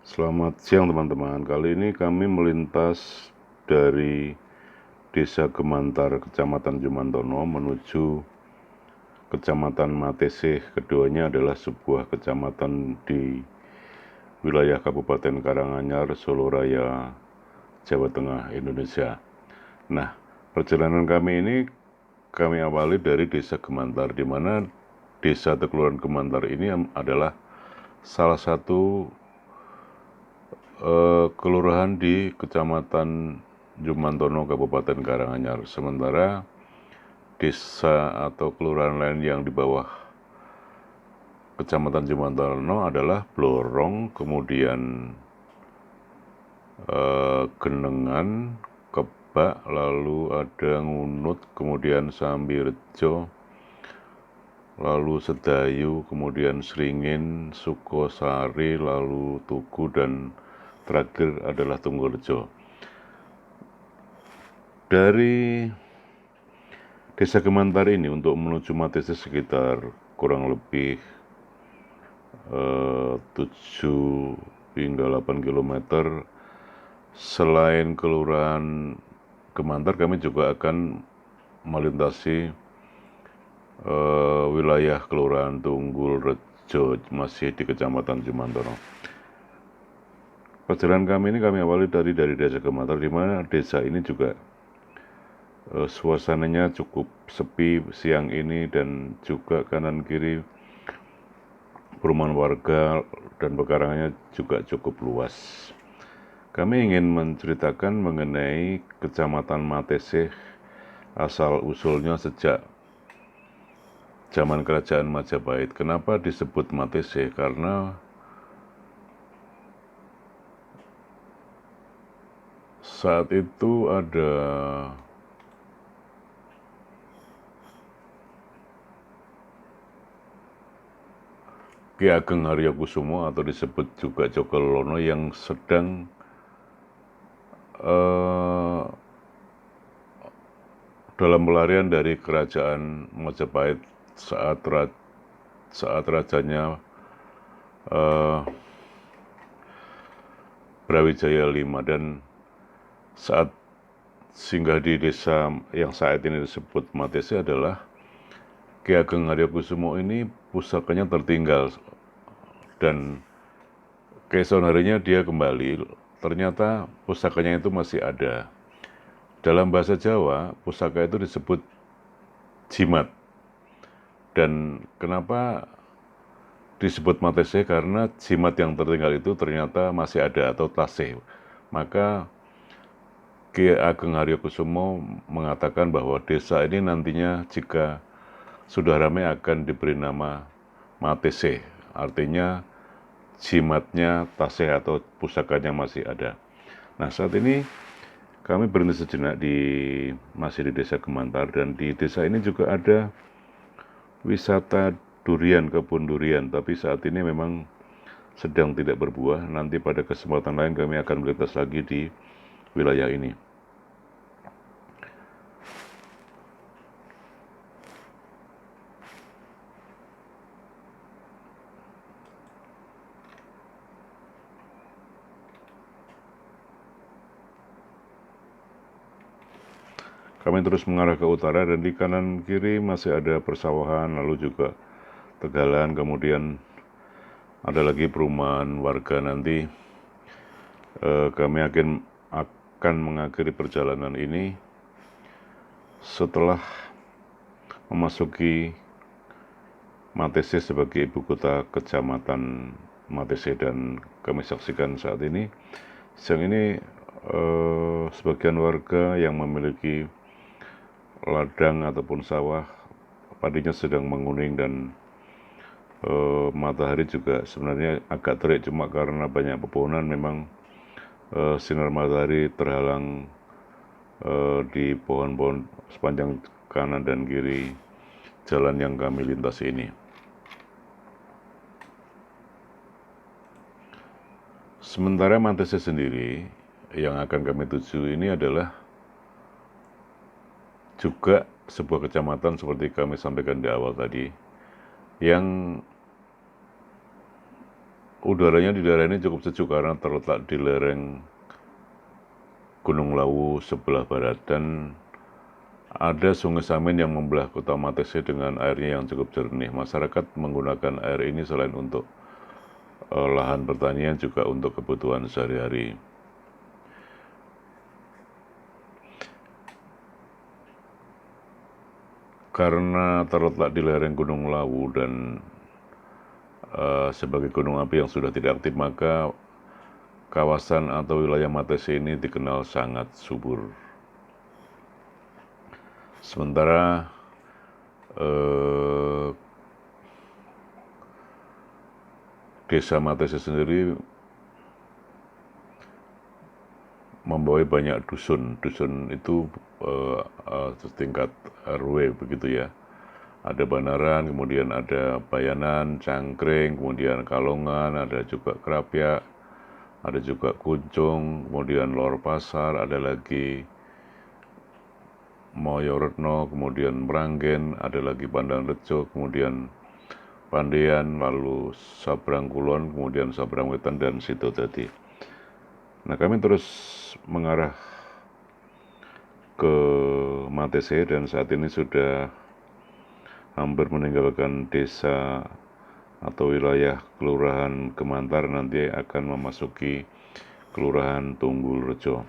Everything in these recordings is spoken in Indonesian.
Selamat siang teman-teman. Kali ini kami melintas dari Desa Gemantar, Kecamatan Jumantono menuju Kecamatan Matesih. Keduanya adalah sebuah kecamatan di wilayah Kabupaten Karanganyar, Solo Raya, Jawa Tengah, Indonesia. Nah, perjalanan kami ini kami awali dari Desa Gemantar, di mana Desa atau Kelurahan Gemantar ini adalah salah satu kelurahan di Kecamatan Jumantono, Kabupaten Karanganyar. Sementara desa atau kelurahan lain yang di bawah Kecamatan Jumantono adalah Blorong, kemudian Genengan, Kebak, lalu ada Ngunut, kemudian Sambirejo, lalu Sedayu, kemudian Sringin, Sukosari, lalu Tugu, dan terakhir adalah Tunggurejo. Dari Desa Gemantar ini untuk menuju Matesih sekitar kurang lebih 7 hingga 8 kilometer. Selain Kelurahan Gemantar, kami juga akan melintasi wilayah Kelurahan Tunggul Rejo, masih di Kecamatan Jumantono. Perjalanan kami ini kami awali dari Desa Gemantar, di mana desa ini juga suasananya cukup sepi siang ini, dan juga kanan kiri perumahan warga dan pekarangannya juga cukup luas. Kami ingin menceritakan mengenai Kecamatan Matesih, asal usulnya sejak zaman Kerajaan Majapahit. Kenapa disebut Matesih? Karena saat itu ada Ki Ageng Haryokusumo atau disebut juga Jogolono yang sedang dalam pelarian dari Kerajaan Majapahit saat rajanya Brawijaya V, dan saat singgah di desa yang saat ini disebut Matesih adalah Ki Ageng Haryokusumo ini pusakanya tertinggal, dan keesokan harinya dia kembali, ternyata pusakanya itu masih ada. Dalam bahasa Jawa, pusaka itu disebut jimat. Dan kenapa disebut Matesih? Karena jimat yang tertinggal itu ternyata masih ada atau tasih. Maka Ki Ageng Haryokusumo mengatakan bahwa desa ini nantinya jika sudah ramai akan diberi nama Matesih. Artinya jimatnya, tasih atau pusakanya masih ada. Nah, saat ini kami berhenti sejenak masih di Desa Gemantar, dan di desa ini juga ada wisata durian, kebun durian, tapi saat ini memang sedang tidak berbuah. Nanti pada kesempatan lain kami akan melintas lagi di wilayah ini. Kami terus mengarah ke utara, dan di kanan kiri masih ada persawahan, lalu juga tegalan, kemudian ada lagi perumahan warga. Nanti kami akan mengakhiri perjalanan ini setelah memasuki Matesih sebagai ibu kota Kecamatan Matesih. Dan kami saksikan saat ini, siang ini sebagian warga yang memiliki ladang ataupun sawah, padinya sedang menguning, dan matahari juga sebenarnya agak terik, cuma karena banyak pepohonan memang sinar matahari terhalang di pohon-pohon sepanjang kanan dan kiri jalan yang kami lintasi ini. Sementara Matesih sendiri yang akan kami tuju ini adalah juga sebuah kecamatan seperti kami sampaikan di awal tadi, yang udaranya di daerah ini cukup sejuk karena terletak di lereng Gunung Lawu sebelah barat, dan ada Sungai Samin yang membelah kota Matese dengan airnya yang cukup jernih. Masyarakat menggunakan air ini selain untuk lahan pertanian juga untuk kebutuhan sehari-hari. Karena terletak di lereng Gunung Lawu dan sebagai gunung api yang sudah tidak aktif, maka kawasan atau wilayah Matese ini dikenal sangat subur. Sementara desa Matese sendiri membawa banyak dusun. Dusun itu setingkat RW begitu ya. Ada Banaran, kemudian ada Bayanan, Cangkring, kemudian Kalongan, ada juga Krapyak, ada juga Kuncung, kemudian Lor Pasar, ada lagi Moyoretno, kemudian Meranggen, ada lagi Pandang Rejo, kemudian Pandean, lalu Sabrang Kulon, kemudian Sabrang Wetan, dan Situ Dadi. Nah, kami terus mengarah ke Matese dan saat ini sudah hampir meninggalkan desa atau wilayah Kelurahan Kemantar, nanti akan memasuki Kelurahan Tunggul Rejo.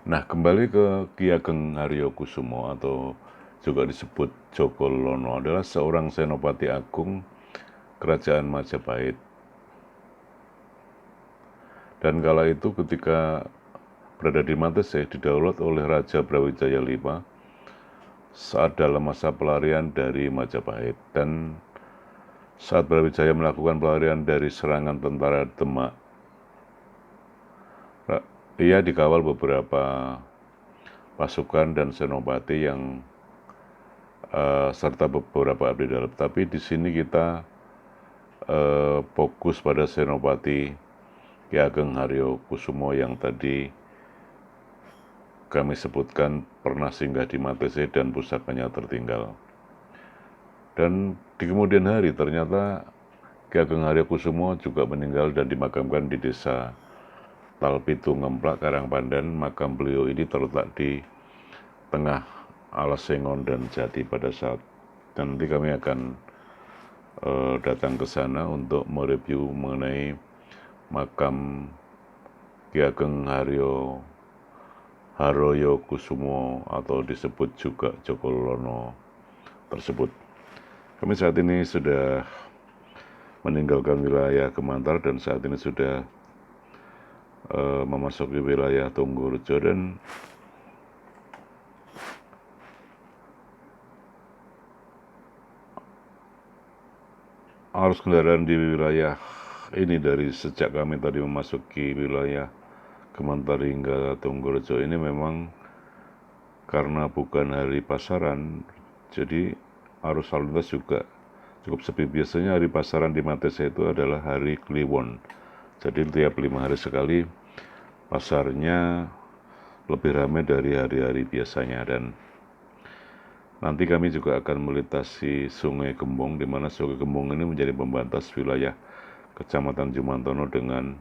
Nah, kembali ke Ki Ageng Haryokusumo atau juga disebut Joko Lono, adalah seorang senopati agung Kerajaan Majapahit. Dan kala itu ketika berada di Matese, didaulat oleh Raja Brawijaya V saat dalam masa pelarian dari Majapahit. Dan saat Brawijaya melakukan pelarian dari serangan tentara Demak, ia dikawal beberapa pasukan dan senopati yang serta beberapa abdi dalam. Tapi di sini kita fokus pada senopati Ki Ageng Haryokusumo yang tadi kami sebutkan pernah singgah di Matese dan pusakanya tertinggal. Dan di kemudian hari ternyata Ki Ageng Haryokusumo juga meninggal dan dimakamkan di desa Talpitu Ngemplak, Karangpandan. Makam beliau ini terletak di tengah Alas Sengon dan Jati pada saat. Dan nanti kami akan datang ke sana untuk mereview mengenai makam Ki Ageng Haryokusumo atau disebut juga Joko Lono tersebut. Kami saat ini sudah meninggalkan wilayah Kemantar dan saat ini sudah memasuki wilayah Tunggulrejo, dan arus kendaraan di wilayah ini dari sejak kami tadi memasuki wilayah Kemantar hingga Tunggulrejo ini memang karena bukan hari pasaran, jadi arus lalu lintas juga cukup sepi. Biasanya hari pasaran di Matese itu adalah hari Kliwon, jadi tiap 5 hari sekali pasarnya lebih ramai dari hari-hari biasanya. Dan nanti kami juga akan melintasi Sungai Gembong, di mana Sungai Gembong ini menjadi pembatas wilayah Kecamatan Jumantono dengan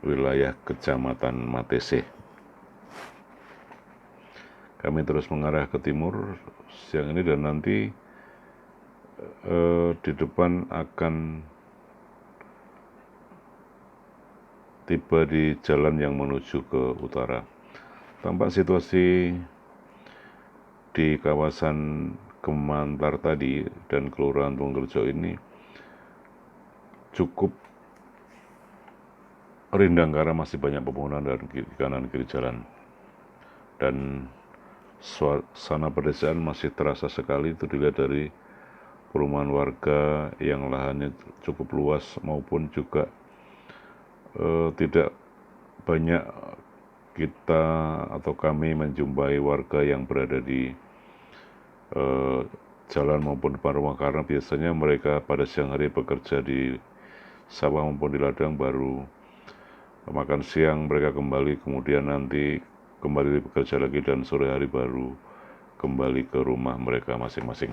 wilayah Kecamatan Matese. Kami terus mengarah ke timur siang ini, dan nanti di depan akan tiba di jalan yang menuju ke utara. Tampak situasi di kawasan Kemantar tadi dan Kelurahan Tunggulrejo ini cukup rindang karena masih banyak pepohonan dan kanan kiri jalan, dan suasana pedesaan masih terasa sekali. Itu dilihat dari perumahan warga yang lahannya cukup luas maupun juga tidak banyak kita atau kami menjumpai warga yang berada di jalan maupun depan rumah, karena biasanya mereka pada siang hari bekerja di sawah maupun di ladang, baru makan siang mereka kembali, kemudian nanti kembali bekerja lagi, dan sore hari baru kembali ke rumah mereka masing-masing.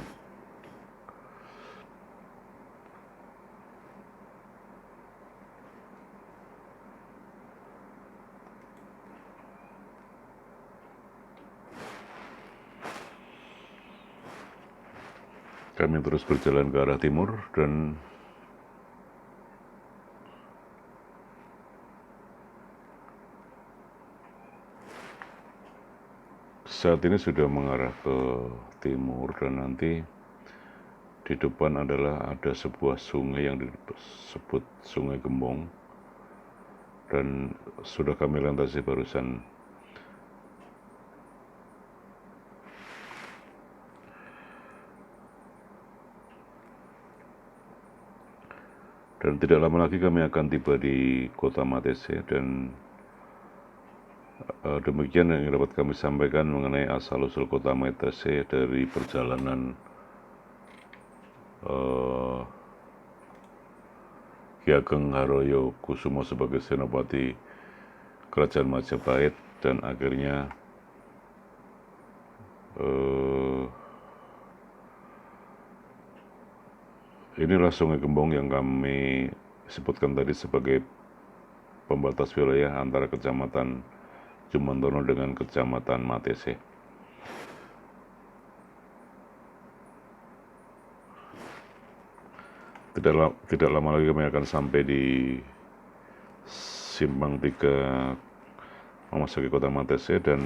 Kami terus berjalan ke arah timur dan saat ini sudah mengarah ke timur, dan nanti di depan adalah ada sebuah sungai yang disebut Sungai Gembong, dan sudah kami lintasi barusan. Dan tidak lama lagi kami akan tiba di kota Matese, dan demikian yang dapat kami sampaikan mengenai asal-usul kota Matese dari perjalanan Ki Ageng Haryo Kusumo sebagai Senopati Kerajaan Majapahit, dan akhirnya inilah Sungai Gembong yang kami sebutkan tadi sebagai pembatas wilayah antara Kecamatan Jumantono dengan Kecamatan Matese. Tidak lama lagi kami akan sampai di Simpang 3 memasuki kota Matese, dan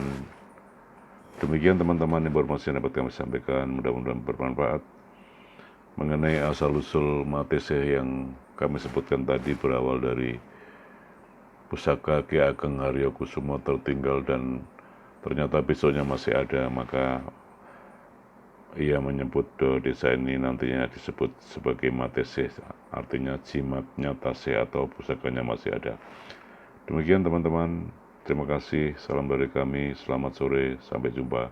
demikian teman-teman informasi yang dapat kami sampaikan, mudah-mudahan bermanfaat mengenai asal-usul Matese yang kami sebutkan tadi, berawal dari pusaka Ki Ageng Haryo Kusumo tertinggal dan ternyata besoknya masih ada, maka ia menyebut desa ini nantinya disebut sebagai Matese, artinya jimatnya Tase atau pusakanya masih ada. Demikian teman-teman, terima kasih, salam dari kami, selamat sore, sampai jumpa.